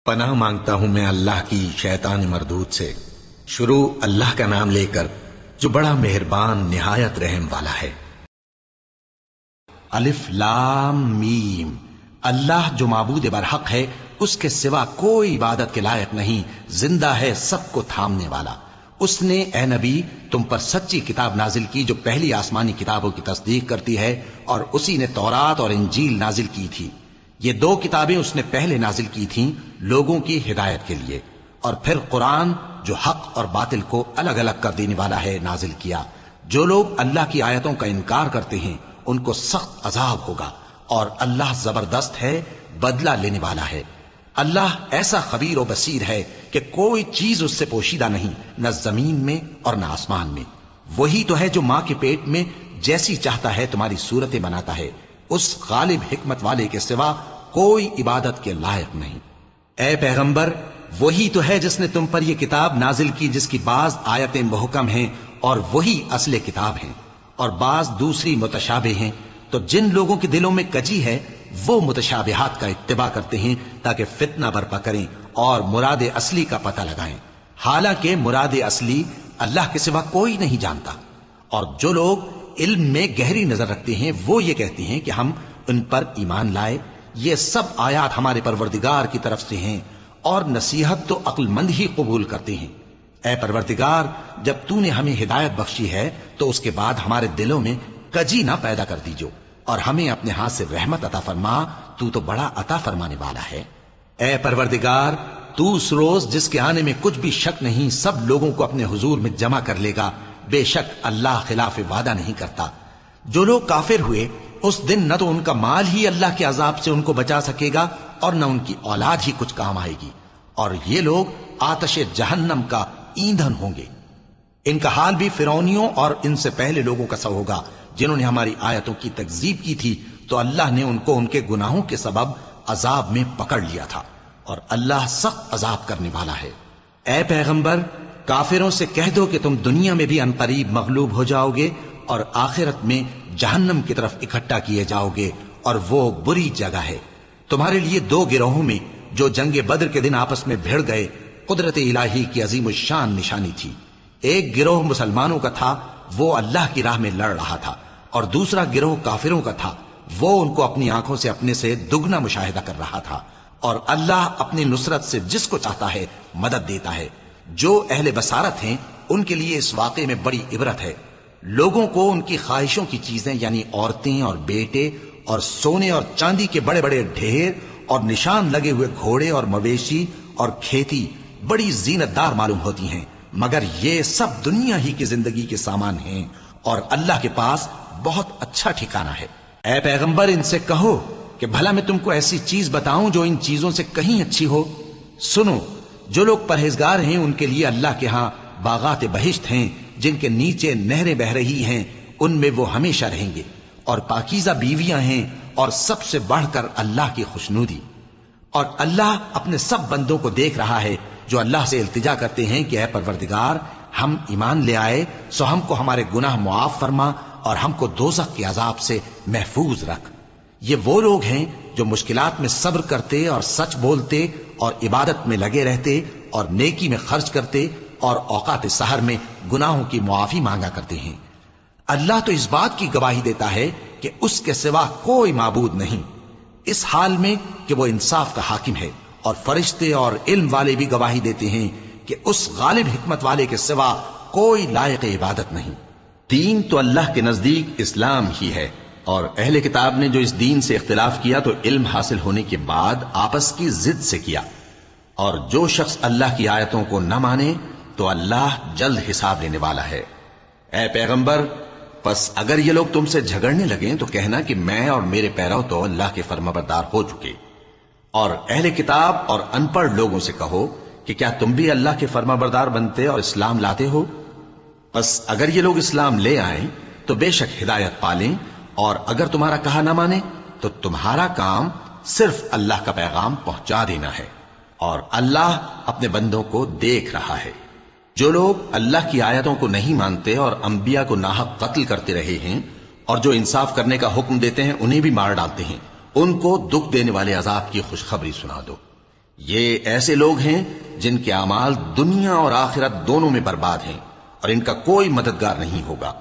پناہ مانگتا ہوں میں اللہ کی شیطان مردود سے۔ شروع اللہ کا نام لے کر جو بڑا مہربان نہایت رحم والا ہے۔ الف لام میم، اللہ جو معبود برحق ہے اس کے سوا کوئی عبادت کے لائق نہیں، زندہ ہے سب کو تھامنے والا۔ اس نے اے نبی تم پر سچی کتاب نازل کی جو پہلی آسمانی کتابوں کی تصدیق کرتی ہے، اور اسی نے تورات اور انجیل نازل کی تھی۔ یہ دو کتابیں اس نے پہلے نازل کی تھیں لوگوں کی ہدایت کے لیے، اور پھر قرآن جو حق اور باطل کو الگ الگ کر دینے والا ہے نازل کیا۔ جو لوگ اللہ کی آیتوں کا انکار کرتے ہیں ان کو سخت عذاب ہوگا، اور اللہ زبردست ہے، بدلہ لینے والا ہے۔ اللہ ایسا خبیر و بصیر ہے کہ کوئی چیز اس سے پوشیدہ نہیں، نہ زمین میں اور نہ آسمان میں۔ وہی تو ہے جو ماں کے پیٹ میں جیسی چاہتا ہے تمہاری صورتیں بناتا ہے، اس غالب حکمت والے کے سوا کوئی عبادت کے لائق نہیں۔ اے پیغمبر، وہی تو ہے جس نے تم پر یہ کتاب نازل کی جس کی بعض آیتیں محکم ہیں اور وہی اصل کتاب ہیں، اور بعض دوسری متشابہ ہیں۔ تو جن لوگوں کے دلوں میں کجی ہے وہ متشابہات کا اتباع کرتے ہیں تاکہ فتنہ برپا کریں اور مراد اصلی کا پتہ لگائیں، حالانکہ مراد اصلی اللہ کے سوا کوئی نہیں جانتا۔ اور جو لوگ علم میں گہری نظر رکھتے ہیں وہ یہ کہتے ہیں کہ ہم ان پر ایمان لائے۔ یہ سب آیات ہمارے پروردگار کی طرف سے ہیں، اور نصیحت تو عقل مند ہی قبول کرتے ہیں۔ اے پروردگار، جب تو نے ہمیں ہدایت بخشی ہے تو اس کے بعد ہمارے دلوں میں کجی نہ پیدا کر دیجو، اور ہمیں اپنے ہاتھ سے رحمت عطا فرما، تو بڑا عطا فرمانے والا ہے۔ اے پروردگار، تو اس روز جس کے آنے میں کچھ بھی شک نہیں سب لوگوں کو اپنے حضور میں جمع کر لے گا، بے شک اللہ خلاف وعدہ نہیں کرتا۔ جو لوگ کافر ہوئے اس دن نہ تو ان کا مال ہی اللہ کے عذاب سے ان کو بچا سکے گا اور نہ ان کی اولاد ہی کچھ کام آئے گی، اور یہ لوگ آتش جہنم کا ایندھن ہوں گے۔ ان کا حال بھی فرعونیوں اور ان سے پہلے لوگوں کا سا ہوگا جنہوں نے ہماری آیتوں کی تکذیب کی تھی، تو اللہ نے ان کو ان کے گناہوں کے سبب عذاب میں پکڑ لیا تھا، اور اللہ سخت عذاب کرنے والا ہے۔ اے پیغمبر، کافروں سے کہہ دو کہ تم دنیا میں بھی عنقریب مغلوب ہو جاؤ گے اور آخرت میں جہنم کی طرف اکٹھا کیے جاؤ گے، اور وہ بری جگہ ہے۔ تمہارے لیے دو گروہوں میں جو جنگ بدر کے دن آپس میں بھیڑ گئے قدرت الہی کی عظیم الشان نشانی تھی۔ ایک گروہ مسلمانوں کا تھا، وہ اللہ کی راہ میں لڑ رہا تھا، اور دوسرا گروہ کافروں کا تھا، وہ ان کو اپنی آنکھوں سے اپنے سے دگنا مشاہدہ کر رہا تھا۔ اور اللہ اپنی نصرت سے جس کو چاہتا ہے مدد دیتا ہے۔ جو اہل بصارت ہیں ان کے لیے اس واقعے میں بڑی عبرت ہے۔ لوگوں کو ان کی خواہشوں کی چیزیں یعنی عورتیں اور بیٹے اور سونے اور چاندی کے بڑے بڑے ڈھیر اور نشان لگے ہوئے گھوڑے اور مویشی اور کھیتی بڑی زینت دار معلوم ہوتی ہیں، مگر یہ سب دنیا ہی کی زندگی کے سامان ہیں، اور اللہ کے پاس بہت اچھا ٹھکانہ ہے۔ اے پیغمبر، ان سے کہو کہ بھلا میں تم کو ایسی چیز بتاؤں جو ان چیزوں سے کہیں اچھی ہو؟ سنو، جو لوگ پرہیزگار ہیں ان کے لیے اللہ کے ہاں باغات بہشت ہیں جن کے نیچے نہریں بہ رہی ہیں، ان میں وہ ہمیشہ رہیں گے، اور پاکیزہ بیویاں ہیں، اور سب سے بڑھ کر اللہ کی خوشنودی۔ اور اللہ اپنے سب بندوں کو دیکھ رہا ہے جو اللہ سے التجا کرتے ہیں کہ اے پروردگار، ہم ایمان لے آئے سو ہم کو ہمارے گناہ معاف فرما اور ہم کو دوزخ کے عذاب سے محفوظ رکھ۔ یہ وہ لوگ ہیں جو مشکلات میں صبر کرتے اور سچ بولتے اور عبادت میں لگے رہتے اور نیکی میں خرچ کرتے اور اوقات سحر میں گناہوں کی معافی مانگا کرتے ہیں۔ اللہ تو اس بات کی گواہی دیتا ہے کہ اس کے سوا کوئی معبود نہیں، اس حال میں کہ وہ انصاف کا حاکم ہے، اور فرشتے اور علم والے بھی گواہی دیتے ہیں کہ اس غالب حکمت والے کے سوا کوئی لائق عبادت نہیں۔ دین تو اللہ کے نزدیک اسلام ہی ہے، اور اہل کتاب نے جو اس دین سے اختلاف کیا تو علم حاصل ہونے کے بعد آپس کی ضد سے کیا، اور جو شخص اللہ کی آیتوں کو نہ مانے تو اللہ جلد حساب لینے والا ہے۔ اے پیغمبر، پس اگر یہ لوگ تم سے جھگڑنے لگیں تو کہنا کہ میں اور میرے پیرو تو اللہ کے فرمانبردار ہو چکے، اور اہل کتاب اور ان پڑھ لوگوں سے کہو کہ کیا تم بھی اللہ کے فرمانبردار بنتے اور اسلام لاتے ہو؟ پس اگر یہ لوگ اسلام لے آئیں تو بے شک ہدایت پالیں، اور اگر تمہارا کہا نہ مانے تو تمہارا کام صرف اللہ کا پیغام پہنچا دینا ہے، اور اللہ اپنے بندوں کو دیکھ رہا ہے۔ جو لوگ اللہ کی آیتوں کو نہیں مانتے اور انبیاء کو ناحق قتل کرتے رہے ہیں، اور جو انصاف کرنے کا حکم دیتے ہیں انہیں بھی مار ڈالتے ہیں، ان کو دکھ دینے والے عذاب کی خوشخبری سنا دو۔ یہ ایسے لوگ ہیں جن کے اعمال دنیا اور آخرت دونوں میں برباد ہیں اور ان کا کوئی مددگار نہیں ہوگا۔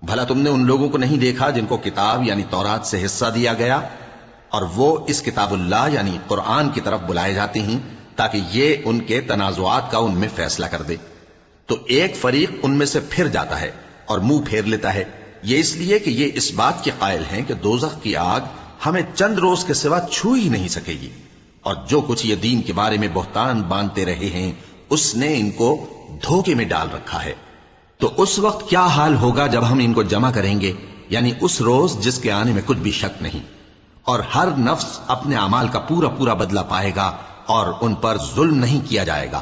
بھلا تم نے ان لوگوں کو نہیں دیکھا جن کو کتاب یعنی تورات سے حصہ دیا گیا اور وہ اس کتاب اللہ یعنی قرآن کی طرف بلائے جاتے ہیں تاکہ یہ ان کے تنازعات کا ان میں فیصلہ کر دے؟ تو ایک فریق ان میں سے پھر جاتا ہے اور منہ پھیر لیتا ہے، یہ اس لیے کہ یہ اس بات کے قائل ہیں کہ دوزخ کی آگ ہمیں چند روز کے سوا چھو ہی نہیں سکے گی، اور جو کچھ یہ دین کے بارے میں بہتان باندھتے رہے ہیں اس نے ان کو دھوکے میں ڈال رکھا ہے۔ تو اس وقت کیا حال ہوگا جب ہم ان کو جمع کریں گے، یعنی اس روز جس کے آنے میں کچھ بھی شک نہیں، اور ہر نفس اپنے اعمال کا پورا پورا بدلہ پائے گا اور ان پر ظلم نہیں کیا جائے گا۔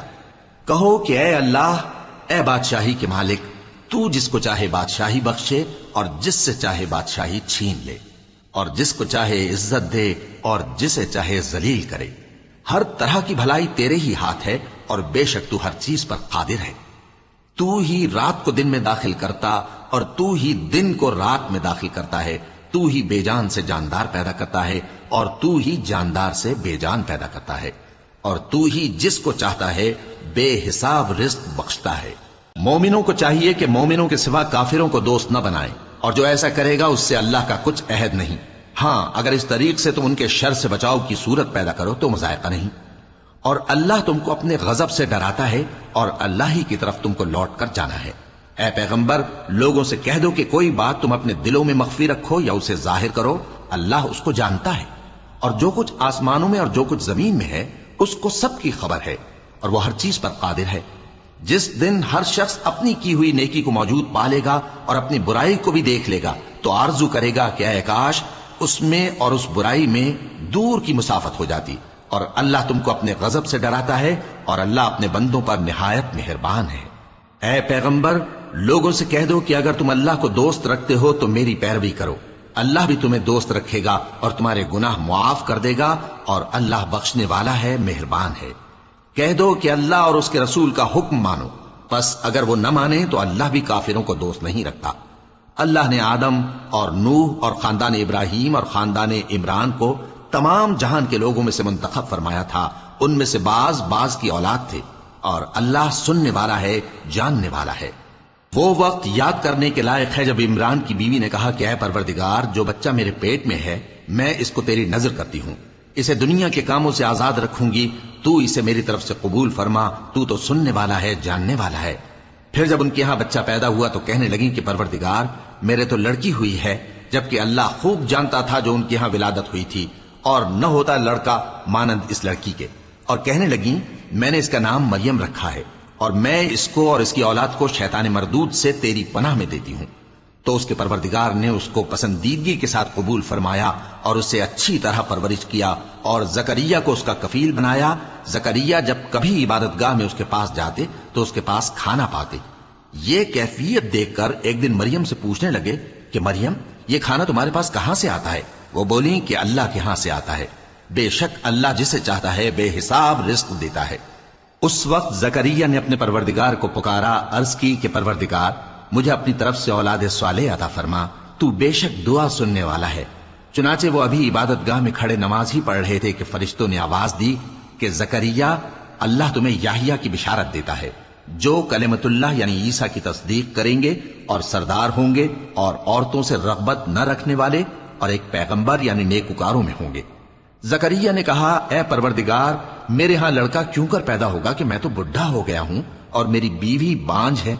کہو کہ اے اللہ، اے بادشاہی کے مالک، تو جس کو چاہے بادشاہی بخشے اور جس سے چاہے بادشاہی چھین لے، اور جس کو چاہے عزت دے اور جسے چاہے ذلیل کرے۔ ہر طرح کی بھلائی تیرے ہی ہاتھ ہے اور بے شک تو ہر چیز پر قادر ہے۔ تو ہی رات کو دن میں داخل کرتا اور تو ہی دن کو رات میں داخل کرتا ہے، تو ہی بے جان سے جاندار پیدا کرتا ہے اور تو ہی جاندار سے بے جان پیدا کرتا ہے، اور تو ہی جس کو چاہتا ہے بے حساب رزق بخشتا ہے۔ مومنوں کو چاہیے کہ مومنوں کے سوا کافروں کو دوست نہ بنائیں، اور جو ایسا کرے گا اس سے اللہ کا کچھ عہد نہیں۔ ہاں، اگر اس طریق سے تم ان کے شر سے بچاؤ کی صورت پیدا کرو تو مذائقہ نہیں، اور اللہ تم کو اپنے غضب سے ڈراتا ہے اور اللہ ہی کی طرف تم کو لوٹ کر جانا ہے۔ اے پیغمبر، لوگوں سے کہہ دو کہ کوئی بات تم اپنے دلوں میں مخفی رکھو یا اسے ظاہر کرو، اللہ اس کو جانتا ہے، اور جو کچھ آسمانوں میں اور جو کچھ زمین میں ہے اس کو سب کی خبر ہے، اور وہ ہر چیز پر قادر ہے۔ جس دن ہر شخص اپنی کی ہوئی نیکی کو موجود پا لے گا اور اپنی برائی کو بھی دیکھ لے گا تو آرزو کرے گا کہ اے کاش اس میں اور اس برائی میں دور کی مسافت ہو جاتی، اور اللہ تم کو اپنے غضب سے ڈراتا ہے اور اللہ اپنے بندوں پر نہایت مہربان ہے۔ اے پیغمبر، لوگوں سے کہہ دو کہ اگر تم اللہ کو دوست رکھتے ہو تو میری پیروی کرو، اللہ بھی تمہیں دوست رکھے گا اور تمہارے گناہ معاف کر دے گا، اور اللہ بخشنے والا ہے، مہربان ہے۔ کہہ دو کہ اللہ اور اس کے رسول کا حکم مانو، پس اگر وہ نہ مانے تو اللہ بھی کافروں کو دوست نہیں رکھتا۔ اللہ نے آدم اور نوح اور خاندان ابراہیم اور خاندان عمران کو تمام جہان کے لوگوں میں سے منتخب فرمایا تھا، ان میں سے بعض کی اولاد تھے، اور اللہ سننے والا ہے، جاننے والا ہے۔ وہ وقت یاد کرنے کے لائق ہے جب عمران کی بیوی نے کہا کہ اے پروردگار، جو بچہ میرے پیٹ میں ہے میں اس کو تیری نظر کرتی ہوں، اسے دنیا کے کاموں سے آزاد رکھوں گی، تو اسے میری طرف سے قبول فرما، تو سننے والا ہے، جاننے والا ہے۔ پھر جب ان کے ہاں بچہ پیدا ہوا تو کہنے لگی کہ پروردگار، میرے تو لڑکی ہوئی ہے، جبکہ اللہ خوب جانتا تھا جو ان کے ہاں ولادت ہوئی تھی، اور نہ ہوتا لڑکا مانند اس لڑکی کے۔ اور کہنے لگی میں نے اس کا نام مریم رکھا ہے، اور میں اس کو اور اس کی اولاد کو شیطان مردود سے تیری پناہ میں دیتی ہوں۔ تو اس کے پروردگار نے اس کو پسندیدگی کے ساتھ قبول فرمایا اور اسے اچھی طرح پرورش کیا، اور زکریا کو اس کا کفیل بنایا۔ زکریا جب کبھی عبادت گاہ میں اس کے پاس جاتے تو اس کے پاس کھانا پاتے۔ یہ کیفیت دیکھ کر ایک دن مریم سے پوچھنے لگے کہ مریم، یہ کھانا تمہارے پاس کہاں سے آتا ہے؟ وہ بولی کہ اللہ کے ہاں سے آتا ہے، بے شک اللہ جسے چاہتا ہے بے حساب رزق دیتا ہے۔ اس وقت زکریا نے اپنے پروردگار کو پکارا، عرض کی کہ پروردگار، مجھے اپنی طرف سے اولاد صالح عطا فرما، تو بے شک دعا سننے والا ہے۔ چنانچہ وہ ابھی عبادت گاہ میں کھڑے نماز ہی پڑھ رہے تھے کہ فرشتوں نے آواز دی کہ زکریا، اللہ تمہیں یحییٰ کی بشارت دیتا ہے، جو کلمۃ اللہ یعنی عیسیٰ کی تصدیق کریں گے اور سردار ہوں گے اور عورتوں سے رغبت نہ رکھنے والے، اور ایک پیغمبر یعنی نیکوکاروں میں ہوں گے۔ زکریا نے کہا، اے پروردگار، میرے ہاں لڑکا کیوں کر پیدا ہوگا کہ میں تو بڈھا ہو گیا ہوں اور میری بیوی بانجھ ہے؟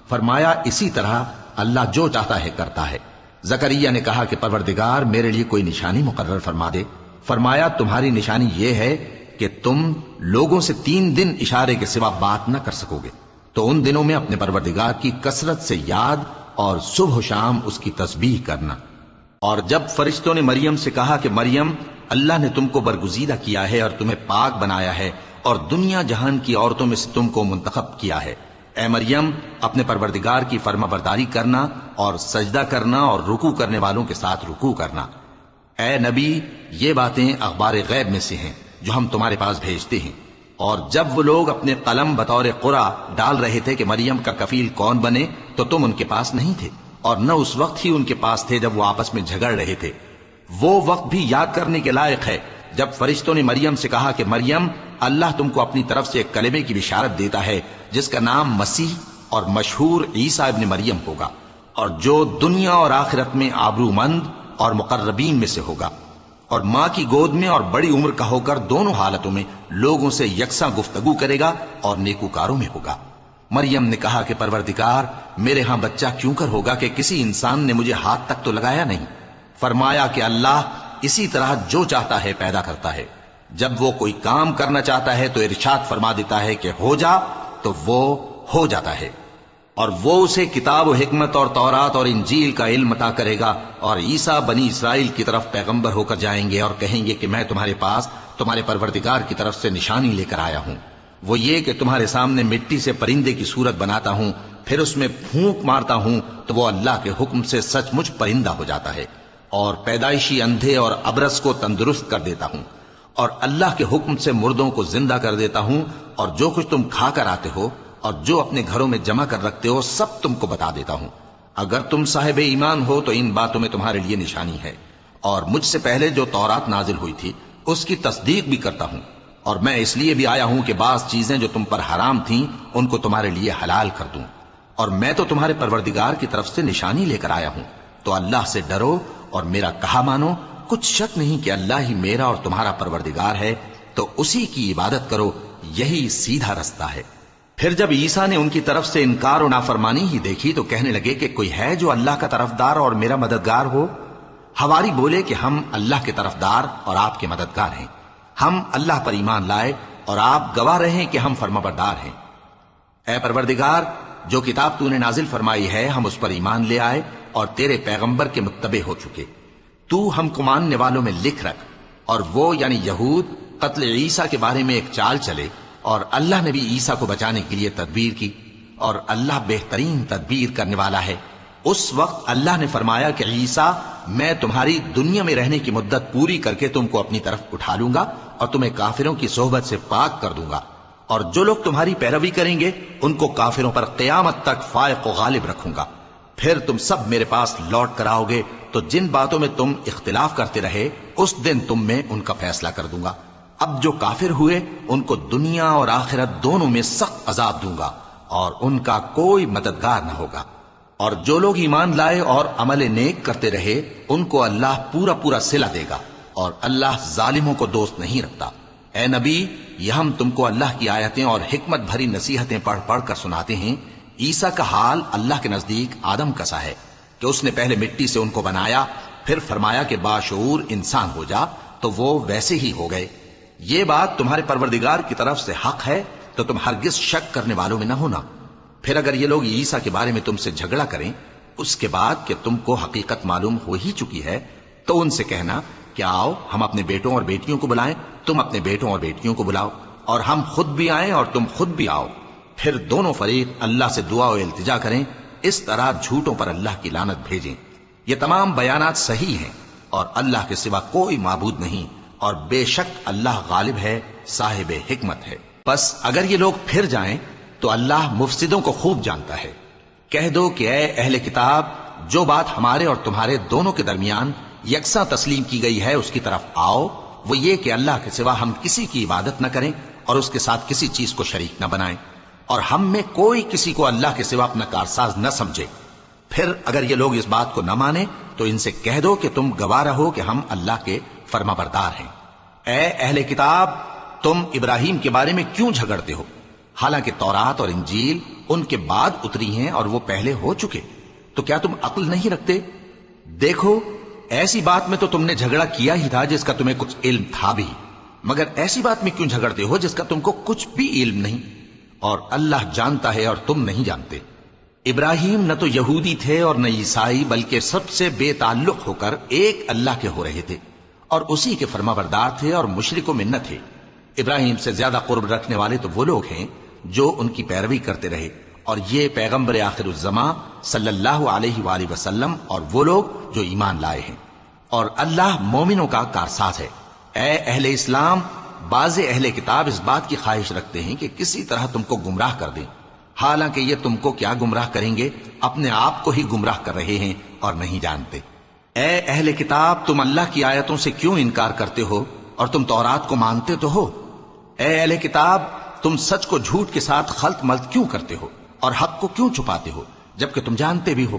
فرمایا اسی طرح اللہ جو چاہتا ہے کرتا ہے۔ زکریا نے کہا کہ پروردگار، میرے لیے کوئی نشانی مقرر فرما دے۔ فرمایا تمہاری نشانی یہ ہے کہ تم لوگوں سے 3 دن اشارے کے سوا بات نہ کر سکو گے، تو ان دنوں میں اپنے پروردگار کی کثرت سے یاد اور صبح و شام اس کی تسبیح کرنا۔ اور جب فرشتوں نے مریم سے کہا کہ مریم، اللہ نے تم کو برگزیدہ کیا ہے اور تمہیں پاک بنایا ہے اور دنیا جہان کی عورتوں میں سے تم کو منتخب کیا ہے، اے مریم اپنے پروردگار کی فرما برداری کرنا اور سجدہ کرنا اور رکوع کرنے والوں کے ساتھ رکوع کرنا۔ اے نبی، یہ باتیں اخبار غیب میں سے ہیں جو ہم تمہارے پاس بھیجتے ہیں۔ اور جب وہ لوگ اپنے قلم بطور قرعہ ڈال رہے تھے کہ مریم کا کفیل کون بنے تو تم ان کے پاس نہیں تھے، اور نہ اس وقت ہی ان کے پاس تھے جب وہ آپس میں جھگڑ رہے تھے۔ وہ وقت بھی یاد کرنے کے لائق ہے جب فرشتوں نے مریم سے کہا کہ مریم، اللہ تم کو اپنی طرف سے ایک کلمے کی بشارت دیتا ہے جس کا نام مسیح اور مشہور عیسیٰ ابن مریم ہوگا، اور جو دنیا اور آخرت میں آبرومند اور مقربین میں سے ہوگا، اور ماں کی گود میں اور بڑی عمر کا ہو کر دونوں حالتوں میں لوگوں سے یکساں گفتگو کرے گا اور نیکوکاروں میں ہوگا۔ مریم نے کہا کہ پروردگار، میرے ہاں بچہ کیوں کر ہوگا کہ کسی انسان نے مجھے ہاتھ تک تو لگایا نہیں۔ فرمایا کہ اللہ اسی طرح جو چاہتا ہے پیدا کرتا ہے، جب وہ کوئی کام کرنا چاہتا ہے تو ارشاد فرما دیتا ہے کہ ہو جا تو وہ ہو جاتا ہے، اور وہ اسے کتاب و حکمت اور تورات اور انجیل کا علم عطا کرے گا، اور عیسیٰ بنی اسرائیل کی طرف پیغمبر ہو کر جائیں گے اور کہیں گے کہ میں تمہارے پاس تمہارے پروردگار کی طرف سے نشانی لے کر آیا ہوں، وہ یہ کہ تمہارے سامنے مٹی سے پرندے کی صورت بناتا ہوں، پھر اس میں پھونک مارتا ہوں تو وہ اللہ کے حکم سے سچ مچ پرندہ ہو جاتا ہے، اور پیدائشی اندھے اور ابرص کو تندرست کر دیتا ہوں، اور اللہ کے حکم سے مردوں کو زندہ کر دیتا ہوں، اور جو کچھ تم کھا کر آتے ہو اور جو اپنے گھروں میں جمع کر رکھتے ہو سب تم کو بتا دیتا ہوں۔ اگر تم صاحب ایمان ہو تو ان باتوں میں تمہارے لیے نشانی ہے، اور مجھ سے پہلے جو تورات نازل ہوئی تھی اس کی تصدیق بھی کرتا ہوں، اور میں اس لیے بھی آیا ہوں کہ بعض چیزیں جو تم پر حرام تھیں ان کو تمہارے لیے حلال کر دوں، اور میں تو تمہارے پروردگار کی طرف سے نشانی لے کر آیا ہوں، تو اللہ سے ڈرو اور میرا کہا مانو۔ کچھ شک نہیں کہ اللہ ہی میرا اور تمہارا پروردگار ہے، تو اسی کی عبادت کرو، یہی سیدھا رستہ ہے۔ پھر جب عیسیٰ نے ان کی طرف سے انکار و نافرمانی ہی دیکھی تو کہنے لگے کہ کوئی ہے جو اللہ کا طرفدار اور میرا مددگار ہو؟ حواری بولے کہ ہم اللہ کے طرفدار اور آپ کے مددگار ہیں، ہم اللہ پر ایمان لائے اور آپ گواہ رہیں کہ ہم فرمانبردار ہیں۔ اے پروردگار، جو کتاب تو نے نازل فرمائی ہے ہم اس پر ایمان لے آئے اور تیرے پیغمبر کے متبع ہو چکے، تو ہم کو ماننے والوں میں لکھ رکھ، اور وہ یعنی یہود قتل عیسیٰ کے بارے میں ایک چال چلے، اور اللہ نے بھی عیسیٰ کو بچانے کے لیے تدبیر کی، اور اللہ بہترین تدبیر کرنے والا ہے۔ اس وقت اللہ نے فرمایا کہ عیسیٰ، میں تمہاری دنیا میں رہنے کی مدت پوری کر کے تم کو اپنی طرف اٹھا لوں گا اور تمہیں کافروں کی صحبت سے پاک کر دوں گا، اور جو لوگ تمہاری پیروی کریں گے ان کو کافروں پر قیامت تک فائق و غالب رکھوں گا۔ پھر تم سب میرے پاس لوٹ کر آؤ گے تو جن باتوں میں تم اختلاف کرتے رہے اس دن تم میں ان کا فیصلہ کر دوں گا۔ اب جو کافر ہوئے ان کو دنیا اور آخرت دونوں میں سخت عذاب دوں گا، اور ان کا کوئی مددگار نہ ہوگا۔ اور جو لوگ ایمان لائے اور عمل نیک کرتے رہے ان کو اللہ پورا پورا صلہ دے گا، اور اللہ ظالموں کو دوست نہیں رکھتا۔ اے نبی، یہ ہم تم کو اللہ کی آیتیں اور حکمت بھری نصیحتیں پڑھ پڑھ کر سناتے ہیں۔ عیسیٰ کا حال اللہ کے نزدیک آدم کا سا ہے کہ اس نے پہلے مٹی سے ان کو بنایا، پھر فرمایا کہ باشعور انسان ہو جا، تو وہ ویسے ہی ہو گئے۔ یہ بات تمہارے پروردگار کی طرف سے حق ہے تو تم ہرگز شک کرنے والوں میں نہ ہونا۔ پھر اگر یہ لوگ عیسیٰ کے بارے میں تم سے جھگڑا کریں اس کے بعد کہ تم کو حقیقت معلوم ہو ہی چکی ہے، تو ان سے کہنا کہ آؤ ہم اپنے بیٹوں اور بیٹیوں کو بلائیں، تم اپنے بیٹوں اور بیٹیوں کو بلاؤ، اور ہم خود بھی آئیں اور تم خود بھی آؤ، پھر دونوں فریق اللہ سے دعا و التجا کریں، اس طرح جھوٹوں پر اللہ کی لعنت بھیجیں۔ یہ تمام بیانات صحیح ہیں، اور اللہ کے سوا کوئی معبود نہیں، اور بے شک اللہ غالب ہے، صاحب حکمت ہے۔ بس اگر یہ لوگ پھر جائیں تو اللہ مفسدوں کو خوب جانتا ہے۔ کہہ دو کہ اے اہل کتاب، جو بات ہمارے اور تمہارے دونوں کے درمیان یکساں تسلیم کی گئی ہے اس کی طرف آؤ، وہ یہ کہ اللہ کے سوا ہم کسی کی عبادت نہ کریں اور اس کے ساتھ کسی چیز کو شریک نہ بنائیں، اور ہم میں کوئی کسی کو اللہ کے سوا اپنا کارساز نہ سمجھے۔ پھر اگر یہ لوگ اس بات کو نہ مانیں تو ان سے کہہ دو کہ تم گواہ رہو کہ ہم اللہ کے فرما بردار ہیں۔ اے اہل کتاب، تم ابراہیم کے بارے میں کیوں جھگڑتے ہو؟ حالانکہ تورات اور انجیل ان کے بعد اتری ہیں اور وہ پہلے ہو چکے، تو کیا تم عقل نہیں رکھتے؟ دیکھو، ایسی بات میں تو تم نے جھگڑا کیا ہی تھا جس کا تمہیں کچھ علم تھا بھی، مگر ایسی بات میں کیوں جھگڑتے ہو جس کا تم کو کچھ بھی علم نہیں، اور اللہ جانتا ہے اور تم نہیں جانتے۔ ابراہیم نہ تو یہودی تھے اور نہ عیسائی، بلکہ سب سے بے تعلق ہو کر ایک اللہ کے ہو رہے تھے، اور اسی کے فرما بردار تھے اور مشرکوں میں نہ تھے۔ ابراہیم سے زیادہ قرب رکھنے والے تو وہ لوگ ہیں جو ان کی پیروی کرتے رہے، اور یہ پیغمبر آخر الزماں صلی اللہ علیہ وآلہ وسلم اور وہ لوگ جو ایمان لائے ہیں، اور اللہ مومنوں کا کارساز ہے۔ اے اہل اسلام، بعض اہل کتاب اس بات کی خواہش رکھتے ہیں کہ کسی طرح تم کو گمراہ کر دیں، حالانکہ یہ تم کو کیا گمراہ کریں گے، اپنے آپ کو ہی گمراہ کر رہے ہیں اور نہیں جانتے۔ اے اہل کتاب، تم اللہ کی آیتوں سے کیوں انکار کرتے ہو؟ اور تم تورات کو مانتے تو ہو۔ اے اہل کتاب، تم سچ کو جھوٹ کے ساتھ خلط ملط کیوں کرتے ہو اور حق کو کیوں چھپاتے ہو جبکہ تم جانتے بھی ہو؟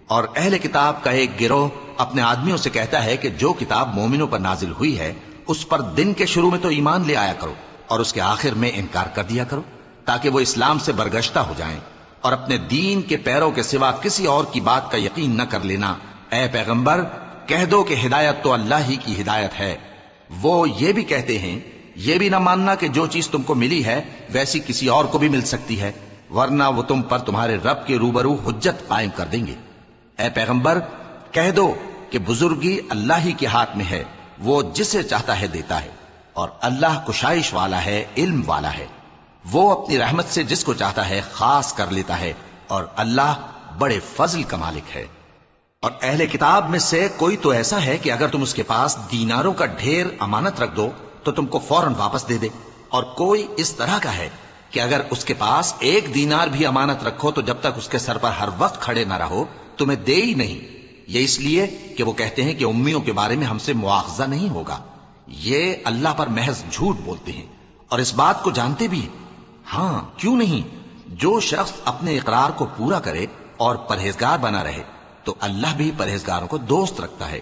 اور اہل کتاب کا ایک گروہ اپنے آدمیوں سے کہتا ہے کہ جو کتاب مومنوں پر نازل ہوئی ہے اس پر دن کے شروع میں تو ایمان لے آیا کرو اور اس کے آخر میں انکار کر دیا کرو، تاکہ وہ اسلام سے برگشتہ ہو جائیں اور اپنے دین کے پیروں کے سوا کسی اور کی بات کا یقین نہ کر لینا۔ اے پیغمبر، کہہ دو کہ ہدایت تو اللہ ہی کی ہدایت ہے۔ وہ یہ بھی کہتے ہیں، یہ بھی نہ ماننا کہ جو چیز تم کو ملی ہے ویسی کسی اور کو بھی مل سکتی ہے، ورنہ وہ تم پر تمہارے رب کے روبرو حجت قائم کر دیں گے۔ اے پیغمبر، کہہ دو کہ بزرگی اللہ ہی کے ہاتھ میں ہے، وہ جسے چاہتا ہے دیتا ہے، اور اللہ کشائش والا ہے، علم والا ہے۔ وہ اپنی رحمت سے جس کو چاہتا ہے خاص کر لیتا ہے، اور اللہ بڑے فضل کا مالک ہے۔ اور اہل کتاب میں سے کوئی تو ایسا ہے کہ اگر تم اس کے پاس دیناروں کا ڈھیر امانت رکھ دو تو تم کو فوراً واپس دے دے، اور کوئی اس طرح کا ہے کہ اگر اس کے پاس 1 دینار بھی امانت رکھو تو جب تک اس کے سر پر ہر وقت کھڑے نہ رہو تمہیں دے ہی نہیں۔ یہ اس لیے کہ وہ کہتے ہیں کہ امیوں کے بارے میں ہم سے مواخذہ نہیں ہوگا۔ یہ اللہ پر محض جھوٹ بولتے ہیں اور اس بات کو جانتے بھی ہیں۔ ہاں، کیوں نہیں؟ جو شخص اپنے اقرار کو پورا کرے اور پرہیزگار بنا رہے تو اللہ بھی پرہیزگاروں کو دوست رکھتا ہے۔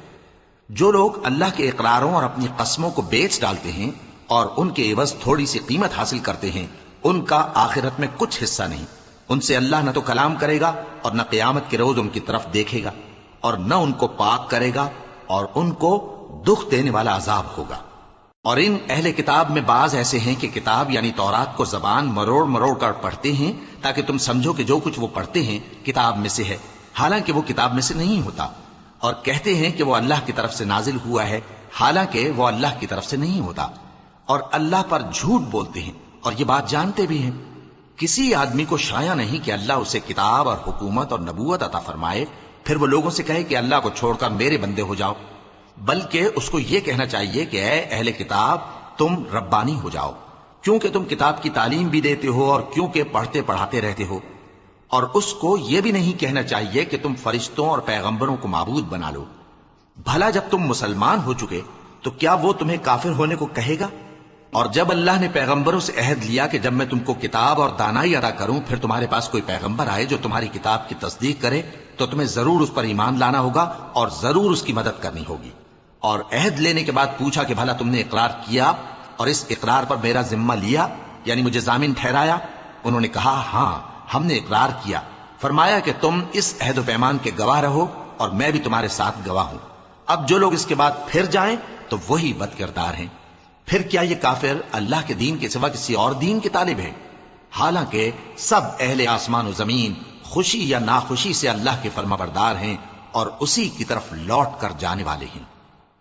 جو لوگ اللہ کے اقراروں اور اپنی قسموں کو بیچ ڈالتے ہیں اور ان کے عوض تھوڑی سی قیمت حاصل کرتے ہیں، ان کا آخرت میں کچھ حصہ نہیں۔ ان سے اللہ نہ تو کلام کرے گا اور نہ قیامت کے روز ان کی طرف دیکھے گا، اور نہ ان کو پاک کرے گا، اور ان کو دکھ دینے والا عذاب ہوگا۔ اور ان اہل کتاب میں بعض ایسے ہیں کہ کتاب یعنی تورات کو زبان مروڑ مروڑ کر پڑھتے ہیں تاکہ تم سمجھو کہ جو کچھ وہ پڑھتے ہیں کتاب میں سے ہے، حالانکہ وہ کتاب میں سے نہیں ہوتا، اور کہتے ہیں کہ وہ اللہ کی طرف سے نازل ہوا ہے، حالانکہ وہ اللہ کی طرف سے نہیں ہوتا، اور اللہ پر جھوٹ بولتے ہیں اور یہ بات جانتے بھی ہیں۔ کسی آدمی کو شایع نہیں کہ اللہ اسے کتاب اور حکومت اور نبوت عطا فرمائے پھر وہ لوگوں سے کہے کہ اللہ کو چھوڑ کر میرے بندے ہو جاؤ، بلکہ اس کو یہ کہنا چاہیے کہ اے اہل کتاب، تم ربانی ہو جاؤ، کیونکہ تم کتاب کی تعلیم بھی دیتے ہو اور کیونکہ پڑھتے پڑھاتے رہتے ہو۔ اور اس کو یہ بھی نہیں کہنا چاہیے کہ تم فرشتوں اور پیغمبروں کو معبود بنا لو۔ بھلا جب تم مسلمان ہو چکے تو کیا وہ تمہیں کافر ہونے کو کہے گا؟ اور جب اللہ نے پیغمبروں سے عہد لیا کہ جب میں تم کو کتاب اور دانائی عطا کروں پھر تمہارے پاس کوئی پیغمبر آئے جو تمہاری کتاب کی تصدیق کرے تو تمہیں ضرور اس پر ایمان لانا ہوگا اور ضرور اس کی مدد کرنی ہوگی۔ اور عہد لینے کے بعد پوچھا کہ بھلا تم نے اقرار کیا اور اس اقرار پر میرا ذمہ لیا، یعنی مجھے ضامن ٹھہرایا؟ انہوں نے کہا ہاں، ہم نے اقرار کیا۔ فرمایا کہ تم اس عہد و پیمان کے گواہ رہو اور میں بھی تمہارے ساتھ گواہ ہوں۔ اب جو لوگ اس کے بعد پھر جائیں تو وہی بد کردار ہیں۔ پھر کیا یہ کافر اللہ کے دین کے سوا کسی اور دین کے طالب ہیں؟ حالانکہ سب اہل آسمان و زمین خوشی یا ناخوشی سے اللہ کے فرما بردار ہیں اور اسی کی طرف لوٹ کر جانے والے ہیں۔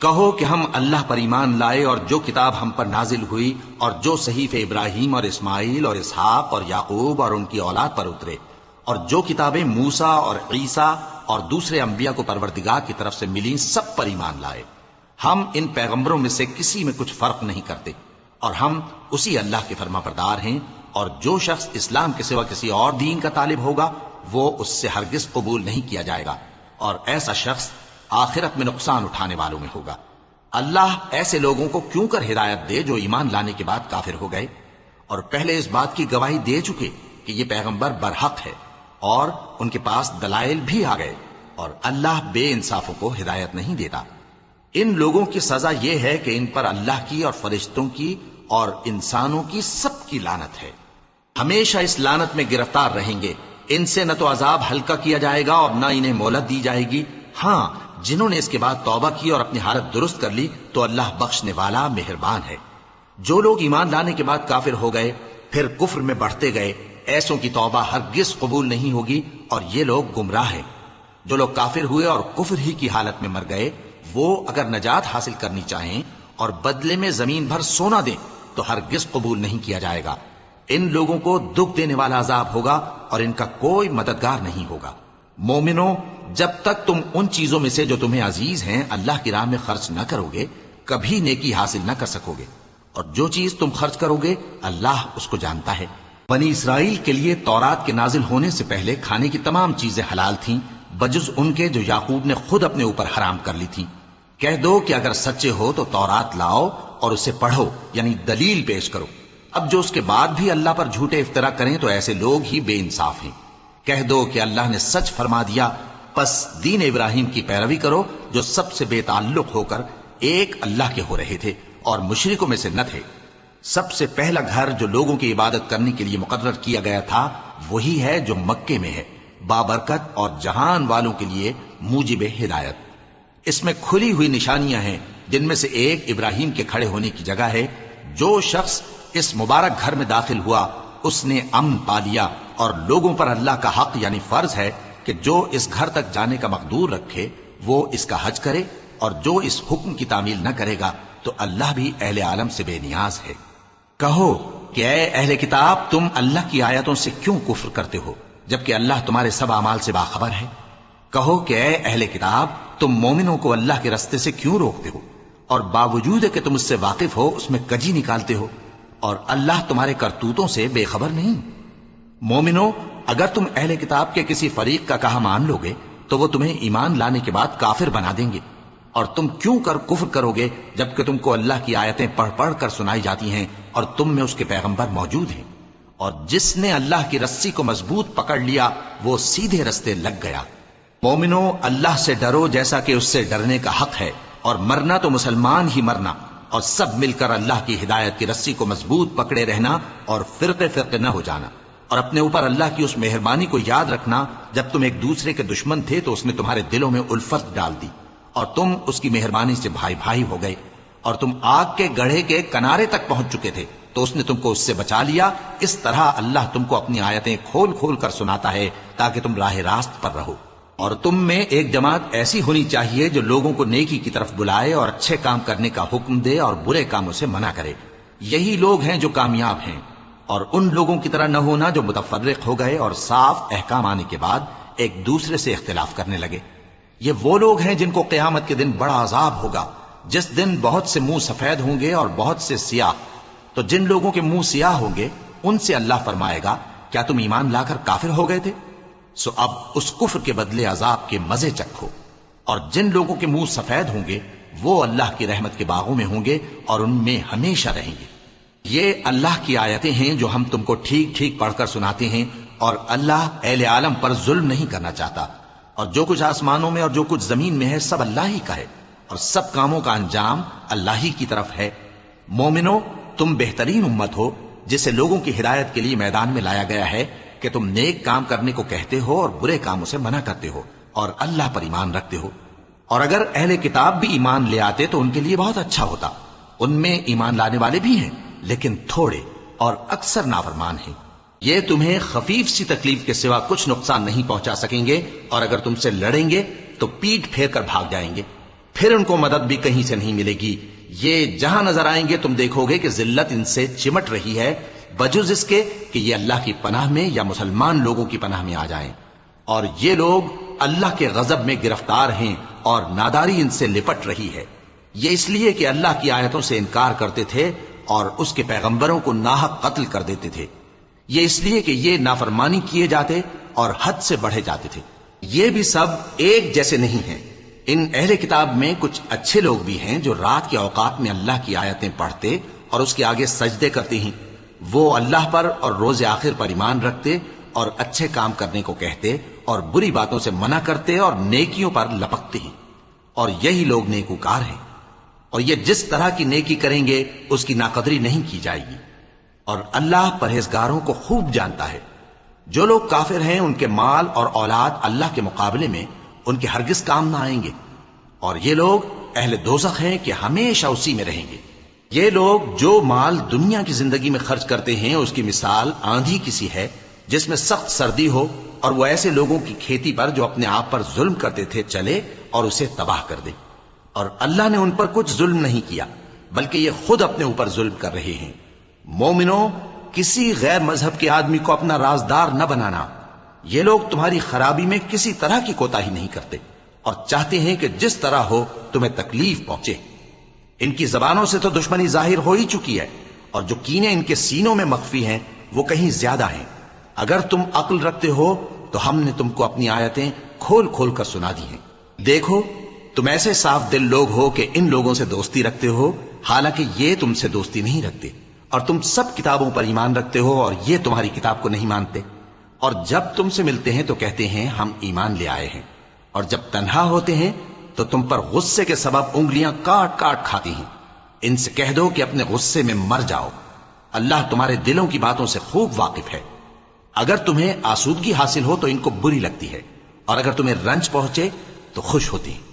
کہو کہ ہم اللہ پر ایمان لائے اور جو کتاب ہم پر نازل ہوئی اور جو صحیف ابراہیم اور اسماعیل اور اسحاق اور یعقوب اور ان کی اولاد پر اترے، اور جو کتابیں موسیٰ اور عیسیٰ اور دوسرے انبیاء کو پروردگار کی طرف سے ملیں، سب پر ایمان لائے۔ ہم ان پیغمبروں میں سے کسی میں کچھ فرق نہیں کرتے، اور ہم اسی اللہ کے فرما بردار ہیں۔ اور جو شخص اسلام کے سوا کسی اور دین کا طالب ہوگا وہ اس سے ہرگز قبول نہیں کیا جائے گا، اور ایسا شخص آخرت میں نقصان اٹھانے والوں میں ہوگا۔ اللہ ایسے لوگوں کو کیوں کر ہدایت دے جو ایمان لانے کے بعد کافر ہو گئے اور پہلے اس بات کی گواہی دے چکے کہ یہ پیغمبر برحق ہے اور ان کے پاس دلائل بھی آ گئے، اور اللہ بے انصافوں کو ہدایت نہیں دیتا۔ ان لوگوں کی سزا یہ ہے کہ ان پر اللہ کی اور فرشتوں کی اور انسانوں کی سب کی لعنت ہے، ہمیشہ اس لعنت میں گرفتار رہیں گے۔ ان سے نہ تو عذاب ہلکا کیا جائے گا اور نہ انہیں مہلت دی جائے گی۔ ہاں، جنہوں نے اس کے بعد توبہ کی اور اپنی حالت درست کر لی تو اللہ بخشنے والا مہربان ہے۔ جو لوگ ایمان لانے کے بعد کافر ہو گئے پھر کفر میں بڑھتے گئے، ایسوں کی توبہ ہرگز قبول نہیں ہوگی، اور یہ لوگ گمراہ ہیں۔ جو لوگ کافر ہوئے اور کفر ہی کی حالت میں مر گئے، وہ اگر نجات حاصل کرنی چاہیں اور بدلے میں زمین بھر سونا دیں تو ہرگز قبول نہیں کیا جائے گا۔ ان لوگوں کو دکھ دینے والا عذاب ہوگا اور ان کا کوئی مددگار نہیں ہوگا۔ مومنوں، جب تک تم ان چیزوں میں سے جو تمہیں عزیز ہیں اللہ کی راہ میں خرچ نہ کرو گے کبھی نیکی حاصل نہ کر سکو گے، اور جو چیز تم خرچ کرو گے اللہ اس کو جانتا ہے۔ بنی اسرائیل کے لیے تورات کے نازل ہونے سے پہلے کھانے کی تمام چیزیں حلال تھیں بجز ان کے جو یعقوب نے خود اپنے اوپر حرام کر لی تھیں۔ کہہ دو کہ اگر سچے ہو تو تورات لاؤ اور اسے پڑھو، یعنی دلیل پیش کرو۔ اب جو اس کے بعد بھی اللہ پر جھوٹے افطرا کریں تو ایسے لوگ ہی بے انصاف ہیں۔ کہہ دو کہ اللہ نے سچ فرما دیا، پس دین ابراہیم کی پیروی کرو جو سب سے بے تعلق ہو کر ایک اللہ کے ہو رہے تھے اور مشرکوں میں سے نہ تھے۔ سب سے پہلا گھر جو لوگوں کی عبادت کرنے کے لیے مقرر کیا گیا تھا وہی ہے جو مکے میں ہے، بابرکت اور جہان والوں کے لیے موجب ہدایت۔ اس میں کھلی ہوئی نشانیاں ہیں، جن میں سے ایک ابراہیم کے کھڑے ہونے کی جگہ ہے۔ جو شخص اس مبارک گھر میں داخل ہوا اس نے امن پا لیا، اور لوگوں پر اللہ کا حق یعنی فرض ہے کہ جو اس گھر تک جانے کا مقدور رکھے وہ اس کا حج کرے، اور جو اس حکم کی تعمیل نہ کرے گا تو اللہ بھی اہل عالم سے بے نیاز ہے۔ کہو کہ اے اہل کتاب، تم اللہ کی آیتوں سے کیوں کفر کرتے ہو جبکہ اللہ تمہارے سب اعمال سے باخبر ہے؟ کہو کہ اے اہل کتاب، تم مومنوں کو اللہ کے رستے سے کیوں روکتے ہو، اور باوجود کہ تم اس سے واقف ہو اس میں کجی نکالتے ہو، اور اللہ تمہارے کرتوتوں سے بے خبر نہیں؟ مومنو، اگر تم اہل کتاب کے کسی فریق کا کہا مان لو گے تو وہ تمہیں ایمان لانے کے بعد کافر بنا دیں گے، اور تم کیوں کر کفر کرو گے جبکہ تم کو اللہ کی آیتیں پڑھ پڑھ کر سنائی جاتی ہیں اور تم میں اس کے پیغمبر موجود ہیں؟ اور جس نے اللہ کی رسی کو مضبوط پکڑ لیا وہ سیدھے رستے لگ گیا۔ مومنو، اللہ سے ڈرو جیسا کہ اس سے ڈرنے کا حق ہے، اور مرنا تو مسلمان ہی مرنا، اور سب مل کر اللہ کی ہدایت کی رسی کو مضبوط پکڑے رہنا اور فرقے فرقے نہ ہو جانا، اور اپنے اوپر اللہ کی اس مہربانی کو یاد رکھنا جب تم ایک دوسرے کے دشمن تھے تو اس نے تمہارے دلوں میں الفت ڈال دی اور تم اس کی مہربانی سے بھائی بھائی ہو گئے، اور تم آگ کے گڑھے کے کنارے تک پہنچ چکے تھے تو اس نے تم کو اس سے بچا لیا۔ اس طرح اللہ تم کو اپنی آیتیں کھول کھول کر سناتا ہے تاکہ تم راہ راست پر رہو۔ اور تم میں ایک جماعت ایسی ہونی چاہیے جو لوگوں کو نیکی کی طرف بلائے اور اچھے کام کرنے کا حکم دے اور برے کاموں سے منع کرے۔ یہی لوگ ہیں جو کامیاب ہیں، اور ان لوگوں کی طرح نہ ہونا جو متفرق ہو گئے اور صاف احکام آنے کے بعد ایک دوسرے سے اختلاف کرنے لگے۔ یہ وہ لوگ ہیں جن کو قیامت کے دن بڑا عذاب ہوگا، جس دن بہت سے منہ سفید ہوں گے اور بہت سے سیاہ۔ تو جن لوگوں کے منہ سیاہ ہوں گے ان سے اللہ فرمائے گا، کیا تم ایمان لا کر کافر ہو گئے تھے؟ سو اب اس کفر کے بدلے عذاب کے مزے چکھو۔ اور جن لوگوں کے منہ سفید ہوں گے وہ اللہ کی رحمت کے باغوں میں ہوں گے اور ان میں ہمیشہ رہیں گے۔ یہ اللہ کی آیتیں ہیں جو ہم تم کو ٹھیک ٹھیک پڑھ کر سناتے ہیں، اور اللہ اہل عالم پر ظلم نہیں کرنا چاہتا، اور جو کچھ آسمانوں میں اور جو کچھ زمین میں ہے سب اللہ ہی کا ہے، اور سب کاموں کا انجام اللہ ہی کی طرف ہے۔ مومنو، تم بہترین امت ہو جسے لوگوں کی ہدایت کے لیے میدان میں لایا گیا ہے کہ تم نیک کام کرنے کو کہتے ہو اور برے کاموں سے منع کرتے ہو اور اللہ پر ایمان رکھتے ہو۔ اور اگر اہل کتاب بھی ایمان لے آتے تو ان کے لیے بہت اچھا ہوتا، ان میں ایمان لانے والے بھی ہیں لیکن تھوڑے اور اکثر نافرمان ہیں۔ یہ تمہیں خفیف سی تکلیف کے سوا کچھ نقصان نہیں پہنچا سکیں گے، اور اگر تم سے لڑیں گے تو پیٹ پھیر کر بھاگ جائیں گے، پھر ان کو مدد بھی کہیں سے نہیں ملے گی۔ یہ جہاں نظر آئیں گے تم دیکھو گے کہ ذلت ان سے چمٹ رہی ہے، بجز اس کے کہ یہ اللہ کی پناہ میں یا مسلمان لوگوں کی پناہ میں آ جائیں۔ اور یہ لوگ اللہ کے غضب میں گرفتار ہیں اور ناداری ان سے لپٹ رہی ہے۔ یہ اس لیے کہ اللہ کی آیتوں سے انکار کرتے تھے اور اس کے پیغمبروں کو ناحق قتل کر دیتے تھے۔ یہ اس لیے کہ یہ نافرمانی کیے جاتے اور حد سے بڑھے جاتے تھے۔ یہ بھی سب ایک جیسے نہیں ہیں۔ ان اہل کتاب میں کچھ اچھے لوگ بھی ہیں جو رات کے اوقات میں اللہ کی آیتیں پڑھتے اور اس کے آگے سجدے کرتے ہیں۔ وہ اللہ پر اور روز آخر پر ایمان رکھتے اور اچھے کام کرنے کو کہتے اور بری باتوں سے منع کرتے اور نیکیوں پر لپکتے ہیں، اور یہی لوگ نیکوکار ہیں۔ اور یہ جس طرح کی نیکی کریں گے اس کی ناقدری نہیں کی جائے گی، اور اللہ پرہیزگاروں کو خوب جانتا ہے۔ جو لوگ کافر ہیں ان کے مال اور اولاد اللہ کے مقابلے میں ان کے ہرگز کام نہ آئیں گے، اور یہ لوگ اہل دوزخ ہیں کہ ہمیشہ اسی میں رہیں گے۔ یہ لوگ جو مال دنیا کی زندگی میں خرچ کرتے ہیں اس کی مثال آندھی کسی ہے جس میں سخت سردی ہو، اور وہ ایسے لوگوں کی کھیتی پر جو اپنے آپ پر ظلم کرتے تھے چلے اور اسے تباہ کر دے۔ اور اللہ نے ان پر کچھ ظلم نہیں کیا بلکہ یہ خود اپنے اوپر ظلم کر رہے ہیں۔ مومنو، کسی غیر مذہب کے آدمی کو اپنا رازدار نہ بنانا۔ یہ لوگ تمہاری خرابی میں کسی طرح کی کوتاہی نہیں کرتے اور چاہتے ہیں کہ جس طرح ہو تمہیں تکلیف پہنچے۔ ان کی زبانوں سے تو دشمنی ظاہر ہو ہی چکی ہے، اور جو کینے ان کے سینوں میں مخفی ہیں وہ کہیں زیادہ ہیں۔ اگر تم عقل رکھتے ہو تو ہم نے تم کو اپنی آیتیں کھول کھول کر سنا دی ہیں۔ دیکھو، تم ایسے صاف دل لوگ ہو کہ ان لوگوں سے دوستی رکھتے ہو، حالانکہ یہ تم سے دوستی نہیں رکھتے، اور تم سب کتابوں پر ایمان رکھتے ہو اور یہ تمہاری کتاب کو نہیں مانتے، اور جب تم سے ملتے ہیں تو کہتے ہیں ہم ایمان لے آئے ہیں، اور جب تنہا ہوتے ہیں تو تم پر غصے کے سبب انگلیاں کاٹ کاٹ کھاتی ہیں۔ ان سے کہہ دو کہ اپنے غصے میں مر جاؤ، اللہ تمہارے دلوں کی باتوں سے خوب واقف ہے۔ اگر تمہیں آسودگی حاصل ہو تو ان کو بری لگتی ہے، اور اگر تمہیں رنج پہنچے تو خوش ہوتی ہیں،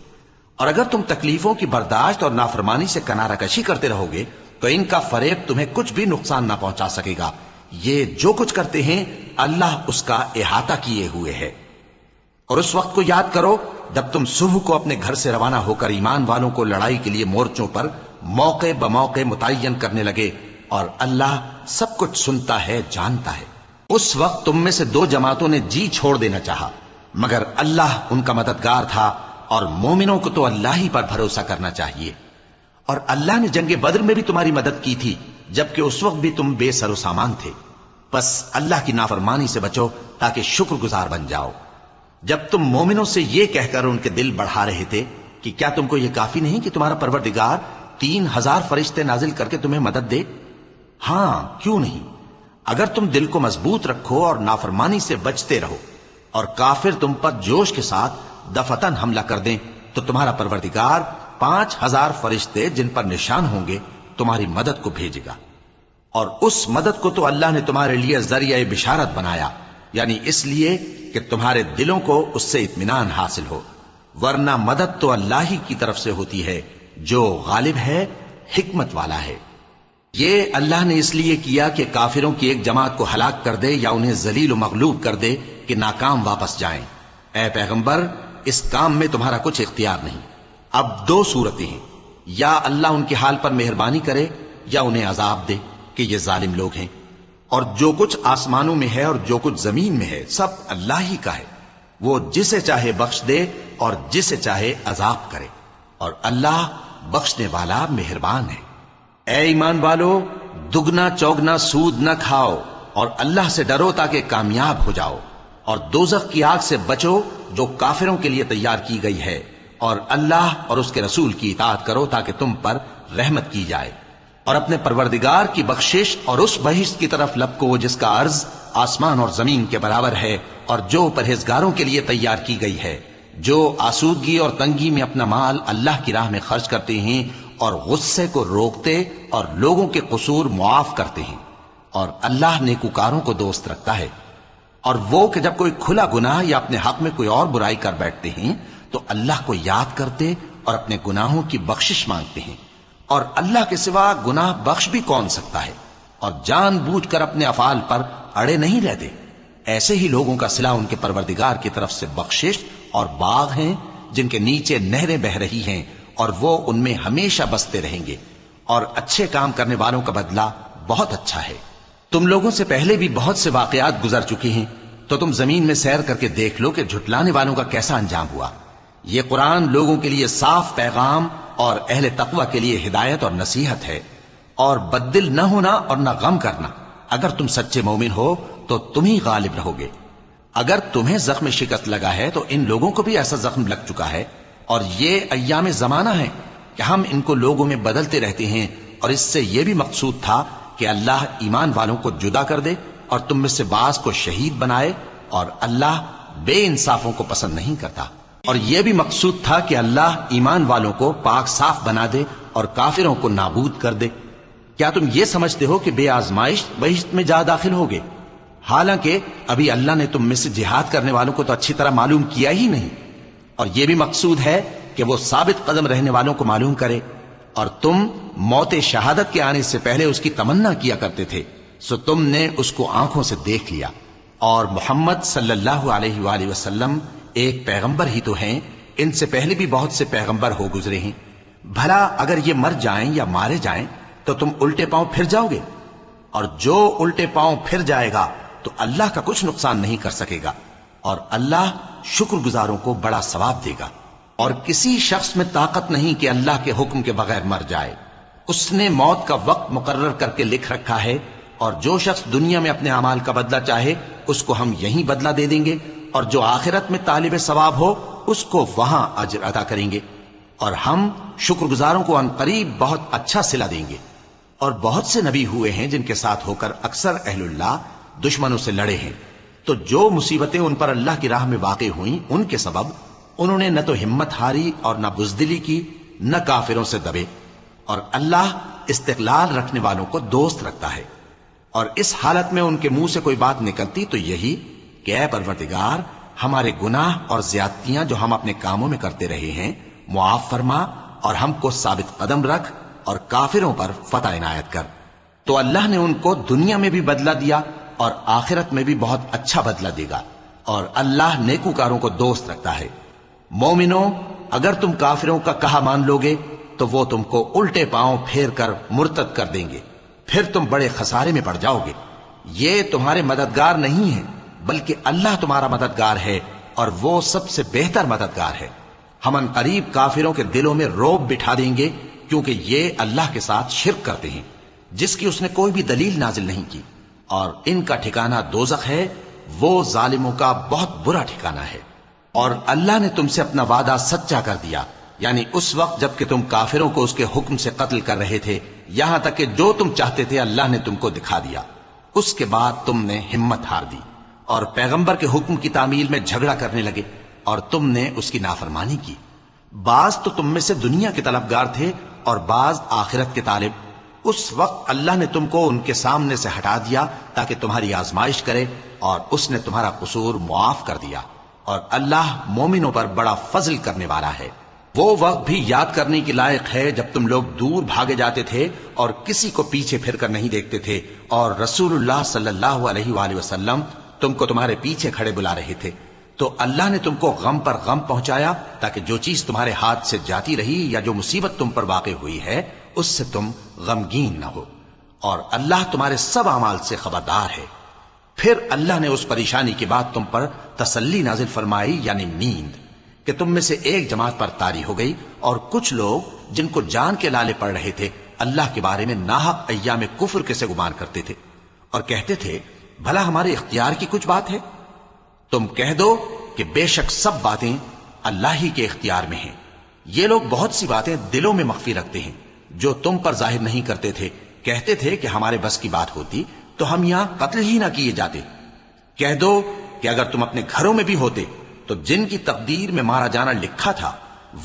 اور اگر تم تکلیفوں کی برداشت اور نافرمانی سے کنارہ کشی کرتے رہو گے تو ان کا فریب تمہیں کچھ بھی نقصان نہ پہنچا سکے گا۔ یہ جو کچھ کرتے ہیں اللہ اس کا احاطہ کیے ہوئے ہے۔ اور اس وقت کو یاد کرو جب تم صبح کو اپنے گھر سے روانہ ہو کر ایمان والوں کو لڑائی کے لیے مورچوں پر موقع بموقع متعین کرنے لگے، اور اللہ سب کچھ سنتا ہے، جانتا ہے۔ اس وقت تم میں سے دو جماعتوں نے جی چھوڑ دینا چاہا، مگر اللہ ان کا مددگار تھا، اور مومنوں کو تو اللہ ہی پر بھروسہ کرنا چاہیے۔ اور اللہ نے جنگ بدر میں بھی تمہاری مدد کی تھی، جبکہ اس وقت بھی تم بے سر و سامان تھے۔ بس اللہ کی نافرمانی سے بچو تاکہ شکر گزار بن جاؤ۔ جب تم مومنوں سے یہ کہہ کر ان کے دل بڑھا رہے تھے کہ کیا تم کو یہ کافی نہیں کہ تمہارا پروردگار 3000 فرشتے نازل کر کے تمہیں مدد دے؟ ہاں، کیوں نہیں، اگر تم دل کو مضبوط رکھو اور نافرمانی سے بچتے رہو، اور کافر تم پر جوش کے ساتھ دفتن حملہ کر دیں تو تمہارا پروردگار 5000 فرشتے جن پر نشان ہوں گے تمہاری مدد کو بھیجے گا۔ اور اس مدد کو تو اللہ نے تمہارے لیے ذریعہ بشارت بنایا، یعنی اس لیے کہ تمہارے دلوں کو اس سے اطمینان حاصل ہو، ورنہ مدد تو اللہ ہی کی طرف سے ہوتی ہے جو غالب ہے، حکمت والا ہے۔ یہ اللہ نے اس لیے کیا کہ کافروں کی ایک جماعت کو ہلاک کر دے یا انہیں ذلیل و مغلوب کر دے کہ ناکام واپس جائیں۔ اے پیغمبر، اس کام میں تمہارا کچھ اختیار نہیں۔ اب دو صورتیں ہیں، یا اللہ ان کے حال پر مہربانی کرے یا انہیں عذاب دے کہ یہ ظالم لوگ ہیں۔ اور جو کچھ آسمانوں میں ہے اور جو کچھ زمین میں ہے سب اللہ ہی کا ہے، وہ جسے چاہے بخش دے اور جسے چاہے عذاب کرے، اور اللہ بخشنے والا مہربان ہے۔ اے ایمان والو، دگنا چوگنا سود نہ کھاؤ اور اللہ سے ڈرو تاکہ کامیاب ہو جاؤ، اور دوزخ کی آگ سے بچو جو کافروں کے لیے تیار کی گئی ہے، اور اللہ اور اس کے رسول کی اطاعت کرو تاکہ تم پر رحمت کی جائے، اور اپنے پروردگار کی بخشش اور اس بہشت کی طرف لپکو جس کا عرض آسمان اور زمین کے برابر ہے، اور جو پرہیزگاروں کے لیے تیار کی گئی ہے، جو آسودگی اور تنگی میں اپنا مال اللہ کی راہ میں خرچ کرتے ہیں اور غصے کو روکتے اور لوگوں کے قصور معاف کرتے ہیں، اور اللہ نیکوکاروں کو دوست رکھتا ہے۔ اور وہ کہ جب کوئی کھلا گناہ یا اپنے حق میں کوئی اور برائی کر بیٹھتے ہیں تو اللہ کو یاد کرتے اور اپنے گناہوں کی بخشش مانگتے ہیں، اور اللہ کے سوا گناہ بخش بھی کون سکتا ہے، اور جان بوجھ کر اپنے افعال پر اڑے نہیں رہتے۔ ایسے ہی لوگوں کا صلہ ان کے پروردگار کی طرف سے بخشش اور باغ ہیں جن کے نیچے نہریں بہ رہی ہیں، اور وہ ان میں ہمیشہ بستے رہیں گے، اور اچھے کام کرنے والوں کا بدلہ بہت اچھا ہے۔ تم لوگوں سے پہلے بھی بہت سے واقعات گزر چکے ہیں، تو تم زمین میں سیر کر کے دیکھ لو کہ جھٹلانے والوں کا کیسا انجام ہوا۔ یہ قرآن لوگوں کے لیے صاف پیغام اور اہل تقوی کے لیے ہدایت اور نصیحت ہے۔ اور بددل نہ ہونا اور نہ غم کرنا، اگر تم سچے مومن ہو تو تم ہی غالب رہو گے۔ اگر تمہیں زخم شکست لگا ہے تو ان لوگوں کو بھی ایسا زخم لگ چکا ہے، اور یہ ایام زمانہ ہے کہ ہم ان کو لوگوں میں بدلتے رہتے ہیں، اور اس سے یہ بھی مقصود تھا کہ اللہ ایمان والوں کو جدا کر دے اور تم میں سے بعض کو شہید بنائے، اور اللہ بے انصافوں کو پسند نہیں کرتا۔ اور یہ بھی مقصود تھا کہ اللہ ایمان والوں کو پاک صاف بنا دے اور کافروں کو نابود کر دے۔ کیا تم یہ سمجھتے ہو کہ بے آزمائش بہشت میں جا داخل ہوگے؟ حالانکہ ابھی اللہ نے تم میں سے جہاد کرنے والوں کو تو اچھی طرح معلوم کیا ہی نہیں، اور یہ بھی مقصود ہے کہ وہ ثابت قدم رہنے والوں کو معلوم کرے۔ اور تم موت شہادت کے آنے سے پہلے اس کی تمنا کیا کرتے تھے، سو تم نے اس کو آنکھوں سے دیکھ لیا۔ اور محمد صلی اللہ علیہ وآلہ وسلم ایک پیغمبر ہی تو ہیں، ان سے پہلے بھی بہت سے پیغمبر ہو گزرے ہیں۔ بھلا اگر یہ مر جائیں یا مارے جائیں تو تم الٹے پاؤں پھر جاؤ گے؟ اور جو الٹے پاؤں پھر جائے گا تو اللہ کا کچھ نقصان نہیں کر سکے گا، اور اللہ شکر گزاروں کو بڑا ثواب دے گا۔ اور کسی شخص میں طاقت نہیں کہ اللہ کے حکم کے بغیر مر جائے، اس نے موت کا وقت مقرر کر کے لکھ رکھا ہے، اور جو شخص دنیا میں اپنے اعمال کا بدلہ چاہے اس کو ہم یہیں بدلہ دے دیں گے، اور جو آخرت میں طالب ثواب ہو اس کو وہاں اجر عطا کریں گے۔ اور ہم شکر گزاروں کو عنقریب بہت اچھا صلہ دیں گے۔ اور بہت سے نبی ہوئے ہیں جن کے ساتھ ہو کر اکثر اہل اللہ دشمنوں سے لڑے ہیں، تو جو مصیبتیں ان پر اللہ کی راہ میں واقع ہوئیں ان کے سبب انہوں نے نہ تو ہمت ہاری اور نہ بزدلی کی، نہ کافروں سے دبے۔ اور اللہ استقلال رکھنے والوں کو دوست رکھتا ہے۔ اور اس حالت میں ان کے منہ سے کوئی بات نکلتی تو یہی کہ اے پروردگار، ہمارے گناہ اور زیادتیاں جو ہم اپنے کاموں میں کرتے رہے ہیں معاف فرما، اور ہم کو ثابت قدم رکھ، اور کافروں پر فتح عنایت کر۔ تو اللہ نے ان کو دنیا میں بھی بدلہ دیا اور آخرت میں بھی بہت اچھا بدلہ دے گا، اور اللہ نیکوکاروں کو دوست رکھتا ہے۔ مومنو، اگر تم کافروں کا کہا مان لوگے تو وہ تم کو الٹے پاؤں پھیر کر مرتد کر دیں گے، پھر تم بڑے خسارے میں پڑ جاؤ گے۔ یہ تمہارے مددگار نہیں ہیں، بلکہ اللہ تمہارا مددگار ہے، اور وہ سب سے بہتر مددگار ہے۔ ہم ان قریب کافروں کے دلوں میں رعب بٹھا دیں گے، کیونکہ یہ اللہ کے ساتھ شرک کرتے ہیں جس کی اس نے کوئی بھی دلیل نازل نہیں کی، اور ان کا ٹھکانہ دوزخ ہے، وہ ظالموں کا بہت برا ٹھکانہ ہے۔ اور اللہ نے تم سے اپنا وعدہ سچا کر دیا، یعنی اس وقت جب کہ تم کافروں کو اس کے حکم سے قتل کر رہے تھے، یہاں تک کہ جو تم چاہتے تھے اللہ نے تم کو دکھا دیا۔ اس کے بعد تم نے ہمت ہار دی اور پیغمبر کے حکم کی تعمیل میں جھگڑا کرنے لگے، اور تم نے اس کی نافرمانی کی۔ بعض تو تم میں سے دنیا کے طلبگار تھے اور بعض آخرت کے طالب۔ اس وقت اللہ نے تم کو ان کے سامنے سے ہٹا دیا تاکہ تمہاری آزمائش کرے، اور اس نے تمہارا قصور معاف کر دیا، اور اللہ مومنوں پر بڑا فضل کرنے والا ہے۔ وہ وقت بھی یاد کرنے کی لائق ہے جب تم لوگ دور بھاگے جاتے تھے اور کسی کو پیچھے پھر کر نہیں دیکھتے تھے، اور رسول اللہ صلی اللہ علیہ وآلہ وسلم تم کو تمہارے پیچھے کھڑے بلا رہے تھے، تو اللہ نے تم کو غم پر غم پہنچایا تاکہ جو چیز تمہارے ہاتھ سے جاتی رہی یا جو مصیبت تم پر واقع ہوئی ہے اس سے تم غمگین نہ ہو، اور اللہ تمہارے سب اعمال سے خبردار ہے۔ پھر اللہ نے اس پریشانی کے بعد تم پر تسلی نازل فرمائی، یعنی نیند، کہ تم میں سے ایک جماعت پر طاری ہو گئی، اور کچھ لوگ جن کو جان کے لالے پڑ رہے تھے اللہ کے بارے میں ناحق ایام کفر کے سے گمان کرتے تھے، اور کہتے تھے بھلا ہمارے اختیار کی کچھ بات ہے؟ تم کہہ دو کہ بے شک سب باتیں اللہ ہی کے اختیار میں ہیں۔ یہ لوگ بہت سی باتیں دلوں میں مخفی رکھتے ہیں جو تم پر ظاہر نہیں کرتے تھے۔ کہتے تھے کہ ہمارے بس کی بات ہوتی تو ہم یہاں قتل ہی نہ کیے جاتے۔ کہہ دو کہ اگر تم اپنے گھروں میں بھی ہوتے تو جن کی تقدیر میں مارا جانا لکھا تھا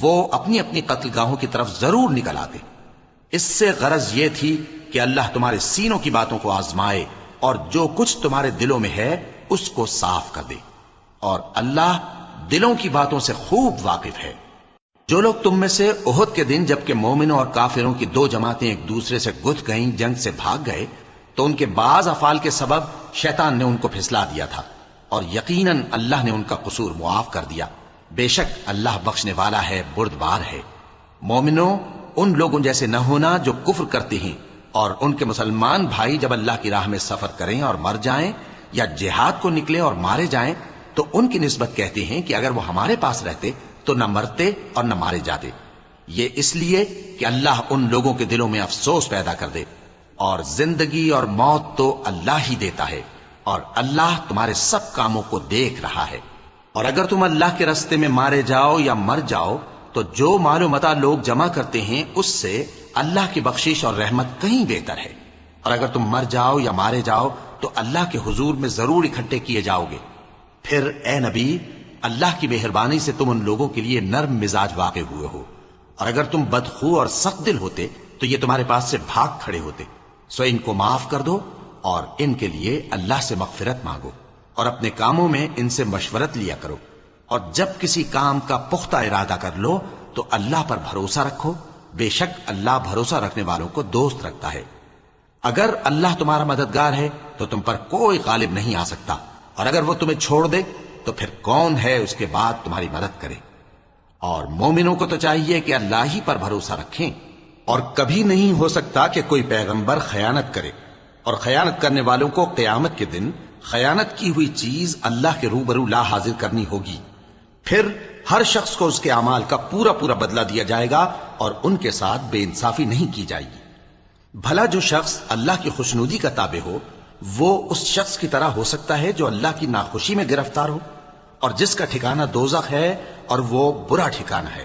وہ اپنی اپنی قتل گاہوں کی طرف ضرور نکل آتے۔ اس سے غرض یہ تھی کہ اللہ تمہارے سینوں کی باتوں کو آزمائے اور جو کچھ تمہارے دلوں میں ہے اس کو صاف کر دے، اور اللہ دلوں کی باتوں سے خوب واقف ہے۔ جو لوگ تم میں سے احد کے دن جبکہ مومنوں اور کافروں کی دو جماعتیں ایک دوسرے سے گتھ گئیں جنگ سے بھاگ گئے تو ان کے بعض افعال کے سبب شیطان نے ان کو پھسلا دیا تھا، اور یقیناً اللہ نے ان کا قصور معاف کر دیا۔ بے شک اللہ بخشنے والا ہے، بردبار ہے۔ مومنوں، ان لوگوں جیسے نہ ہونا جو کفر کرتے ہیں، اور ان کے مسلمان بھائی جب اللہ کی راہ میں سفر کریں اور مر جائیں یا جہاد کو نکلے اور مارے جائیں تو ان کی نسبت کہتے ہیں کہ اگر وہ ہمارے پاس رہتے تو نہ مرتے اور نہ مارے جاتے۔ یہ اس لیے کہ اللہ ان لوگوں کے دلوں میں افسوس پیدا کر دے، اور زندگی اور موت تو اللہ ہی دیتا ہے، اور اللہ تمہارے سب کاموں کو دیکھ رہا ہے۔ اور اگر تم اللہ کے راستے میں مارے جاؤ یا مر جاؤ تو جو مال و متاع لوگ جمع کرتے ہیں اس سے اللہ کی بخشش اور رحمت کہیں بہتر ہے، اور اگر تم مر جاؤ یا مارے جاؤ تو اللہ کے حضور میں ضرور اکٹھے کیے جاؤ گے۔ پھر اے نبی، اللہ کی مہربانی سے تم ان لوگوں کے لیے نرم مزاج واقع ہوئے ہو، اور اگر تم بدخو اور سخت دل ہوتے تو یہ تمہارے پاس سے بھاگ کھڑے ہوتے۔ سو ان کو معاف کر دو اور ان کے لیے اللہ سے مغفرت مانگو، اور اپنے کاموں میں ان سے مشورت لیا کرو، اور جب کسی کام کا پختہ ارادہ کر لو تو اللہ پر بھروسہ رکھو، بے شک اللہ بھروسہ رکھنے والوں کو دوست رکھتا ہے۔ اگر اللہ تمہارا مددگار ہے تو تم پر کوئی غالب نہیں آ سکتا، اور اگر وہ تمہیں چھوڑ دے تو پھر کون ہے اس کے بعد تمہاری مدد کرے؟ اور مومنوں کو تو چاہیے کہ اللہ ہی پر بھروسہ رکھیں، اور کبھی نہیں ہو سکتا کہ کوئی پیغمبر خیانت کرے، اور خیانت کرنے والوں کو قیامت کے دن خیانت کی ہوئی چیز اللہ کے روبرو لا حاضر کرنی ہوگی۔ پھر ہر شخص کو اس کے اعمال کا پورا پورا بدلہ دیا جائے گا، اور ان کے ساتھ بے انصافی نہیں کی جائے گی۔ بھلا جو شخص اللہ کی خوشنودی کا تابع ہو وہ اس شخص کی طرح ہو سکتا ہے جو اللہ کی ناخوشی میں گرفتار ہو، اور جس کا ٹھکانہ دوزخ ہے اور وہ برا ٹھکانہ ہے۔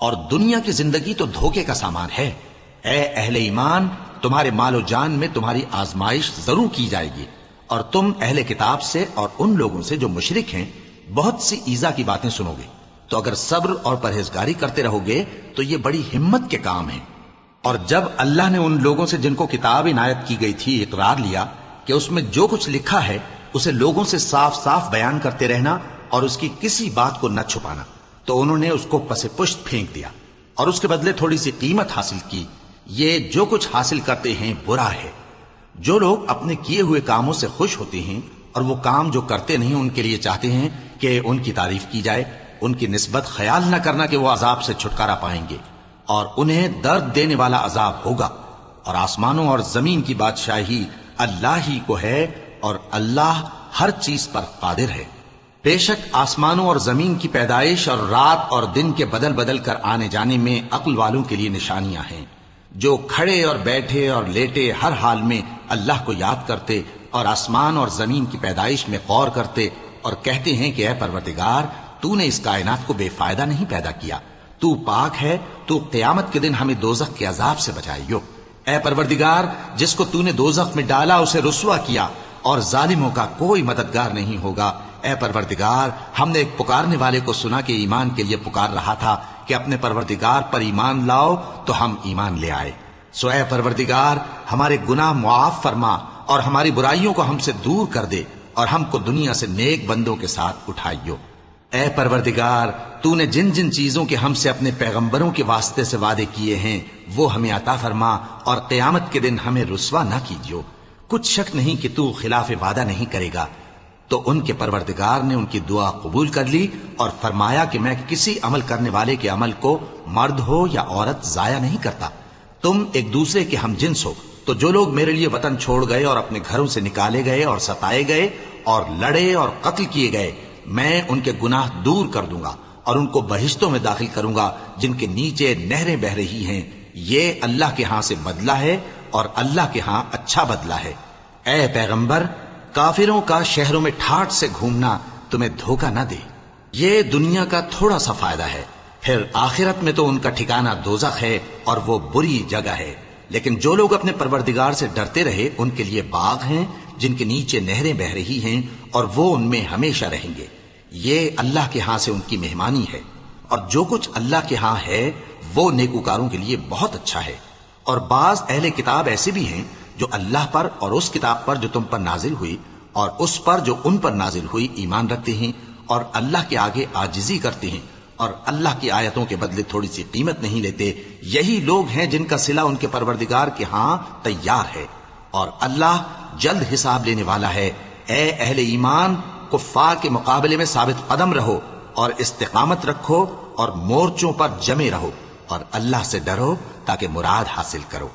اور دنیا کی زندگی تو دھوکے کا سامان ہے۔ اے اہل ایمان، تمہارے مال و جان میں تمہاری آزمائش ضرور کی جائے گی، اور تم اہل کتاب سے اور ان لوگوں سے جو مشرک ہیں بہت سی ایذا کی باتیں سنو گے، تو اگر صبر اور پرہیزگاری کرتے رہو گے تو یہ بڑی ہمت کے کام ہے۔ اور جب اللہ نے ان لوگوں سے جن کو کتاب عنایت کی گئی تھی اقرار لیا کہ اس میں جو کچھ لکھا ہے اسے لوگوں سے صاف صاف بیان کرتے رہنا اور اس کی کسی بات کو نہ چھپانا، تو انہوں نے اس کو پس پشت پھینک دیا اور اس کے بدلے تھوڑی سی قیمت حاصل کی۔ یہ جو کچھ حاصل کرتے ہیں برا ہے۔ جو لوگ اپنے کیے ہوئے کاموں سے خوش ہوتے ہیں اور وہ کام جو کرتے نہیں ان کے لیے چاہتے ہیں کہ ان کی تعریف کی جائے، ان کی نسبت خیال نہ کرنا کہ وہ عذاب سے چھٹکارا پائیں گے، اور انہیں درد دینے والا عذاب ہوگا۔ اور آسمانوں اور زمین کی بادشاہی اللہ ہی کو ہے، اور اللہ ہر چیز پر قادر ہے۔ بے شک آسمانوں اور زمین کی پیدائش اور رات اور دن کے بدل بدل کر آنے جانے میں عقل والوں کے لیے نشانیاں ہیں، جو کھڑے اور بیٹھے اور لیٹے ہر حال میں اللہ کو یاد کرتے اور آسمان اور زمین کی پیدائش میں غور کرتے اور کہتے ہیں کہ اے پروردگار، تو نے اس کائنات کو بے فائدہ نہیں پیدا کیا، تو پاک ہے، تو قیامت کے دن ہمیں دوزخ کے عذاب سے بچائیو۔ اے پروردگار، جس کو تو نے دوزخ میں ڈالا اسے رسوا کیا، اور ظالموں کا کوئی مددگار نہیں ہوگا۔ اے پروردگار، ہم نے ایک پکارنے والے کو سنا کہ ایمان کے لیے پکار رہا تھا کہ اپنے پروردگار پر ایمان لاؤ، تو ہم ایمان لے آئے۔ سو اے پروردگار، ہمارے گناہ معاف فرما اور ہماری برائیوں کو ہم سے دور کر دے، اور ہم کو دنیا سے نیک بندوں کے ساتھ اٹھائیو۔ اے پروردگار، تو نے جن جن چیزوں کے ہم سے اپنے پیغمبروں کے واسطے سے وعدے کیے ہیں وہ ہمیں عطا فرما، اور قیامت کے دن ہمیں رسوا نہ کیجیو۔ کچھ شک نہیں کہ تو خلاف وعدہ نہیں کرے گا۔ تو ان کے پروردگار نے ان کی دعا قبول کر لی اور فرمایا کہ میں کسی عمل کرنے والے کے عمل کو مرد ہو یا عورت ضائع نہیں کرتا۔ تم ایک دوسرے کے ہم جنس ہو، تو جو لوگ میرے لیے وطن چھوڑ گئے اور اپنے گھروں سے نکالے گئے اور ستائے گئے اور لڑے اور قتل کیے گئے، میں ان کے گناہ دور کر دوں گا اور ان کو بہشتوں میں داخل کروں گا جن کے نیچے نہریں بہہ رہی ہیں۔ یہ اللہ کے ہاں سے بدلہ ہے اور اللہ کے ہاں اچھا بدلہ ہے۔ اے پیغمبر، کافروں کا شہروں میں ٹھاٹ سے گھومنا تمہیں دھوکہ نہ دے۔ یہ دنیا کا تھوڑا سا فائدہ ہے، پھر آخرت میں تو ان کا ٹھکانہ دوزخ ہے اور وہ بری جگہ ہے۔ لیکن جو لوگ اپنے پروردگار سے ڈرتے رہے ان کے لیے باغ ہیں جن کے نیچے نہریں بہہ رہی ہیں، اور وہ ان میں ہمیشہ رہیں گے۔ یہ اللہ کے ہاں سے ان کی مہمانی ہے، اور جو کچھ اللہ کے ہاں ہے وہ نیکوکاروں کے لیے بہت اچھا ہے۔ اور بعض اہل کتاب ایسے بھی ہیں جو اللہ پر اور اس کتاب پر جو تم پر نازل ہوئی اور اس پر جو ان پر نازل ہوئی ایمان رکھتے ہیں، اور اللہ کے آگے عاجزی کرتے ہیں، اور اللہ کی آیتوں کے بدلے تھوڑی سی قیمت نہیں لیتے۔ یہی لوگ ہیں جن کا صلہ ان کے پروردگار کے ہاں تیار ہے، اور اللہ جلد حساب لینے والا ہے۔ اے اہل ایمان، کفار کے مقابلے میں ثابت قدم رہو اور استقامت رکھو اور مورچوں پر جمے رہو، اور اللہ سے ڈرو تاکہ مراد حاصل کرو۔